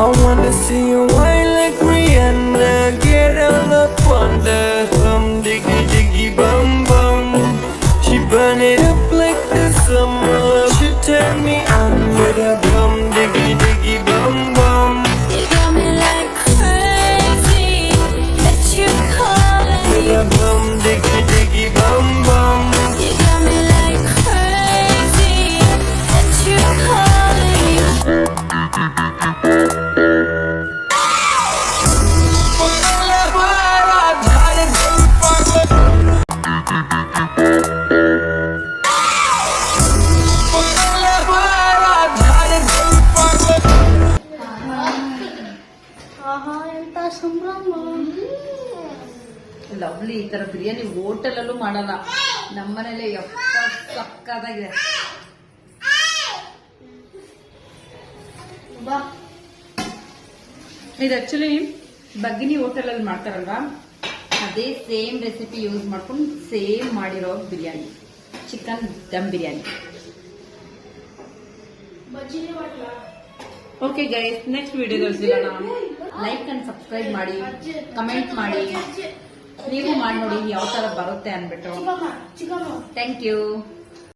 I wanna see you whine like Rihanna. Get all up on the diggy diggy bum bum. She burn it up like the summer. She turn me on with a diggy diggy bum bum. You got me like crazy, that you calling me. With a diggy diggy bum bum. You got me like crazy, that you calling me. Lovely ಈ ತರ ಬಿರಿಯಾನಿ ಹೋಟೆಲಲ್ಲೂ ಮಾಡಲ್ಲ, ನಮ್ಮನೇಲೆ ಯಪ್ಪ ಸಕ್ಕತ್ತಾಗಿದೆ. ಇದು actually ಬಗ್ಗಿನಿ ಹೋಟೆಲಲ್ಲಿ ಮಾಡ್ತಾರಲ್ವಾ, ಅದೇ same recipe use ಮಾಡ್ಕೊಂಡು ಸೇಮ್ ಮಾಡಿರೋ biryani, chicken dum biryani. Okay guys, next ವಿಡಿಯೋದಲ್ಲಿ ಸಿಗೋಣ. ಲೈಕ್ ಅಂಡ್ ಸಬ್ಸ್ಕ್ರೈಬ್ ಮಾಡಿ, ಕಮೆಂಟ್ ಮಾಡಿ, ನೀವು ಮಾಡಿ ನೋಡಿ ಯಾವ ತರ ಬರುತ್ತೆ ಅನ್ಬಿಟ್ಟು. Thank you.